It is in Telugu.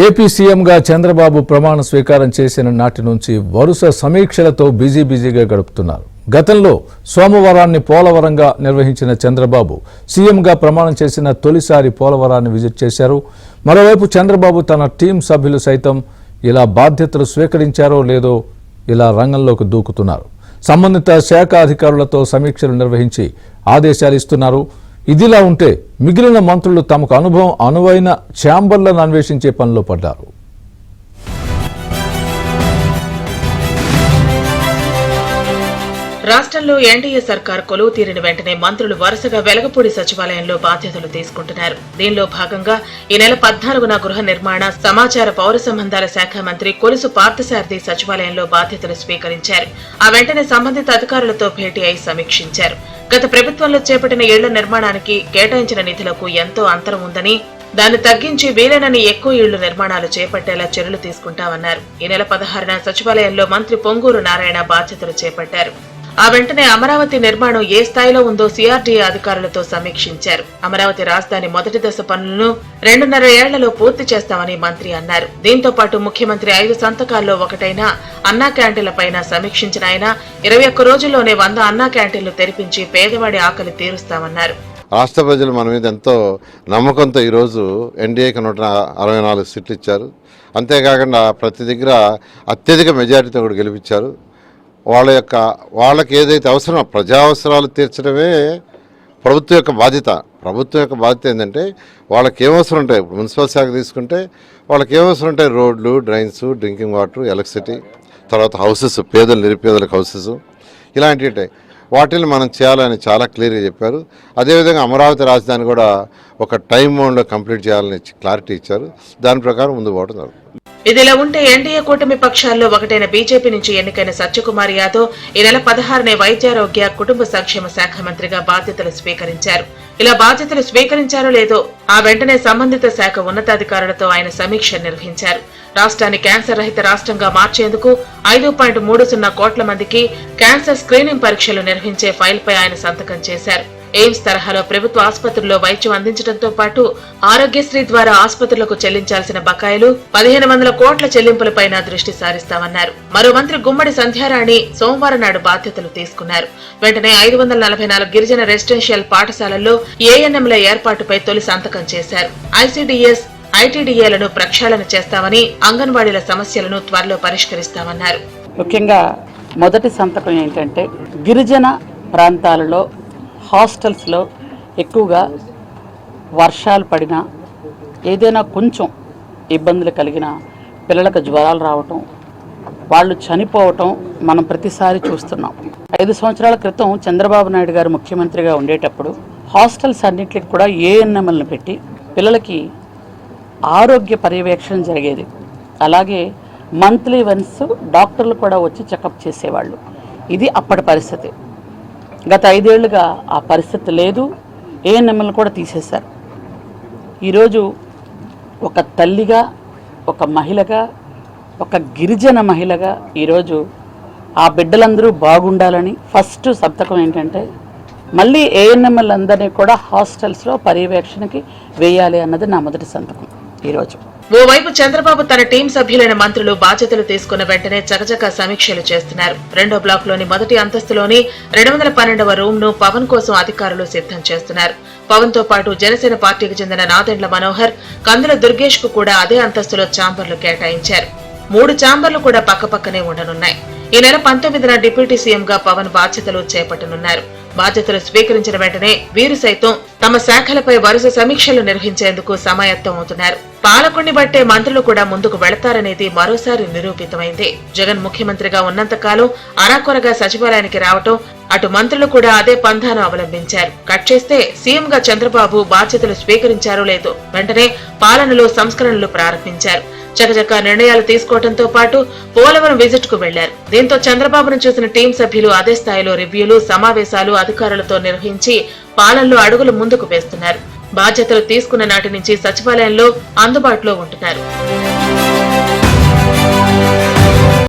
ఏపీ సీఎంగా చంద్రబాబు ప్రమాణ స్వీకారం చేసిన నాటి నుంచి వరుస సమీక్షలతో బిజీగా గడుపుతున్నారు. గతంలో సోమవారాన్ని పోలవరంగా నిర్వహించిన చంద్రబాబు సీఎంగా ప్రమాణం చేసిన తొలిసారి పోలవరాన్ని విజిట్ చేశారు. మరోవైపు చంద్రబాబు తన టీం సభ్యులు సైతం ఇలా బాధ్యతలు స్వీకరించారో లేదో ఇలా రంగంలోకి దూకుతున్నారు. సంబంధిత శాఖ అధికారులతో సమీక్షలు నిర్వహించి ఆదేశాలు ఇస్తున్నారు. ఇదిలా ఉంటే మిగిలిన మంత్రులు తమకు అనువైన ఛాంబర్లను అన్వేషించే పనిలో పడ్డారు. రాష్ట్రంలో ఎన్డీఏ సర్కార్ కొలువు తీరిన వెంటనే మంత్రులు వరుసగా వెలగపూడి సచివాలయంలో బాధ్యతలు తీసుకుంటున్నారు. దీనిలో భాగంగా ఈ నెల 14న గృహ నిర్మాణ సమాచార పౌర సంబంధాల శాఖ మంత్రి కొలుసు పార్థసారథి సచివాలయంలో బాధ్యతలు స్వీకరించారు. ఆ వెంటనే సంబంధిత అధికారులతో భేటీ అయి సమీక్షించారు. గత ప్రభుత్వంలో చేపట్టిన ఇళ్ల నిర్మాణానికి కేటాయించిన నిధులకు ఎంతో అంతరం ఉందని, దాన్ని తగ్గించి వీలైనన్ని ఎక్కువ ఇళ్లు నిర్మాణాలు చేపట్టేలా చర్యలు తీసుకుంటామన్నారు. ఈ నెల 16న సచివాలయంలో మంత్రి పొంగూరు నారాయణ బాధ్యతలు చేపట్టారు. ఆ వెంటనే అమరావతి నిర్మాణం ఏ స్థాయిలో ఉందో సిఆర్డీఏ అధికారులతో సమీక్షించారు. అమరావతి రాజధాని మొదటి దశ పనులను 2.5 ఏళ్లలో పూర్తి చేస్తామని మంత్రి అన్నారు. దీంతో పాటు ముఖ్యమంత్రి 5 సంతకాల్లో ఒకటైన అన్నా క్యాంటీన్లపైన సమీక్షించిన ఆయన 21 రోజుల్లోనే 100 అన్నా క్యాంటీన్లు తెరిపించి పేదవాడి ఆకలి తీరుస్తామన్నారు. రాష్ట్ర ప్రజలు మన మీద ఎంతో నమ్మకంతో ఈరోజు ఎన్డీఏకి 164 సీట్లు ఇచ్చారు. అంతేకాకుండా ప్రతి దగ్గర అత్యధిక మెజారిటీతో కూడా గెలిపించారు. వాళ్ళకి ఏదైతే అవసరమో ప్రజా అవసరాలు తీర్చడమే ప్రభుత్వం యొక్క బాధ్యత. ప్రభుత్వం యొక్క బాధ్యత ఏంటంటే వాళ్ళకి ఏమవసరం ఉంటాయి. ఇప్పుడు మున్సిపల్ శాఖ తీసుకుంటే వాళ్ళకి ఏమవసరం ఉంటాయి, రోడ్లు, డ్రైన్స్, డ్రింకింగ్ వాటర్, ఎలక్ట్రిసిటీ, తర్వాత హౌసెస్, పేదలు నిరుపేదలకు హౌసెస్, ఇలాంటివి ఉంటాయి. వాటిని మనం చేయాలని చాలా క్లియర్గా చెప్పారు. అదేవిధంగా అమరావతి రాజధాని కూడా ఒక టైం బౌండ్లో కంప్లీట్ చేయాలని క్లారిటీ ఇచ్చారు. దాని ప్రకారం ముందు పోవడం జరుగుతుంది. ఇదిలా ఉంటే ఎన్డీఏ కూటమి పక్షాల్లో ఒకటైన బీజేపీ నుంచి ఎన్నికైన సత్యకుమార్ యాదవ్ ఈ నెల 16నే వైద్యారోగ్య కుటుంబ సంక్షేమ శాఖ మంత్రిగా బాధ్యతలు స్వీకరించారు. ఇలా బాధ్యతలు స్వీకరించారో లేదో ఆ వెంటనే సంబంధిత శాఖ ఉన్నతాధికారులతో ఆయన సమీక్ష నిర్వహించారు. రాష్ట్రాన్ని క్యాన్సర్ రహిత రాష్ట్రంగా మార్చేందుకు 5.30 కోట్ల మందికి క్యాన్సర్ స్క్రీనింగ్ పరీక్షలు నిర్వహించే ఫైల్పై ఆయన సంతకం చేశారు. ఎయిమ్స్ తరహాలో ప్రభుత్వ ఆసుపత్రుల్లో వైద్యం అందించడంతో పాటు ఆరోగ్యశ్రీ ద్వారా ఆసుపత్రులకు చెల్లించాల్సిన బకాయిలు 1500 కోట్ల చెల్లింపులపైన దృష్టి సారిస్తామన్నారు. మరో మంత్రి గుమ్మడి సంధ్యారాణి సోమవారం నాడు బాధ్యతలు తీసుకున్నారు. వెంటనే 544 గిరిజన రెసిడెన్షియల్ పాఠశాలల్లో ఏఎన్ఎంల ఏర్పాటుపై తొలి సంతకం చేశారు. ఐసీడీఎస్, ఐటీడీఏలను ప్రక్షాళన చేస్తామని, అంగన్వాడీల సమస్యలను త్వరలో పరిష్కరిస్తామన్నారు. ముఖ్యంగా మొదటి సంతకం ఏంటంటే గిరిజన ప్రాంతాలలో హాస్టల్స్లో ఎక్కువగా వర్షాలు పడినా, ఏదైనా కొంచెం ఇబ్బందులు కలిగిన పిల్లలకు జ్వరాలు రావటం, వాళ్ళు చనిపోవటం మనం ప్రతిసారి చూస్తున్నాం. 5 సంవత్సరాల క్రితం చంద్రబాబు నాయుడు గారు ముఖ్యమంత్రిగా ఉండేటప్పుడు హాస్టల్స్ అన్నింటికి కూడా ఏఎన్ఎంలను పెట్టి పిల్లలకి ఆరోగ్య పర్యవేక్షణ జరిగేది. అలాగే మంత్లీ వన్స్ డాక్టర్లు కూడా వచ్చి చెకప్ చేసేవాళ్ళు. ఇది అప్పటి పరిస్థితి. గత 5 ఏళ్లుగా ఆ పరిస్థితి లేదు. ఏఎన్ఎంలను కూడా తీసేశారు. ఈరోజు ఒక తల్లిగా, ఒక మహిళగా, ఒక గిరిజన మహిళగా ఈరోజు ఆ బిడ్డలందరూ బాగుండాలని ఫస్ట్ సంతకం ఏంటంటే మళ్ళీ ఏఎన్ఎంలందరినీ కూడా హాస్టల్స్లో పర్యవేక్షణకి వేయాలి అన్నది నా మొదటి సంతకం ఈరోజు. ఓవైపు చంద్రబాబు తన టీం సభ్యులైన మంత్రులు బాధ్యతలు తీసుకున్న వెంటనే చకచకా సమీక్షలు చేస్తున్నారు. 2వ బ్లాక్లోని మొదటి అంతస్తులోని 212వ రూమ్ ను పవన్ కోసం అధికారులు సిద్ధం చేస్తున్నారు. పవన్ తో పాటు జనసేన పార్టీకి చెందిన నాదెండ్ల మనోహర్, కందుల దుర్గేష్ కు కూడా అదే అంతస్తులో ఛాంబర్లు కేటాయించారు. 3 ఛాంబర్లు కూడా పక్కపక్కనే ఉండనున్నాయి. ఈ నెల 19న డిప్యూటీ సీఎంగా పవన్ బాధ్యతలు చేపట్టనున్నారు. బాధ్యతలు స్వీకరించిన వెంటనే వీరు సైతం తమ శాఖలపై వరుస సమీక్షలు నిర్వహించేందుకు సమాయత్తం అవుతున్నారు. పాలకుణ్ణి బట్టే మంత్రులు కూడా ముందుకు వెళతారనేది మరోసారి నిరూపితమైంది. జగన్ ముఖ్యమంత్రిగా ఉన్నంతకాలం అరాకొరగా సచివాలయానికి రావటం, అటు మంత్రులు కూడా అదే పంథాను అవలంబించారు. కట్ చేస్తే సీఎంగా చంద్రబాబు బాధ్యతలు స్వీకరించారో లేదో వెంటనే పాలనలో సంస్కరణలు ప్రారంభించారు. చకచకా నిర్ణయాలు తీసుకోవడంతో పాటు పోలవరం విజిట్ కు వెళ్లారు. దీంతో చంద్రబాబును చూసిన టీం సభ్యులు అదే స్థాయిలో రివ్యూలు, సమావేశాలు అధికారులతో నిర్వహించి పాలనలో అడుగులు ముందుకు వేస్తున్నారు. బాధ్యతలు తీసుకున్న నాటి నుంచి సచివాలయంలో అందుబాటులో ఉంటున్నారు.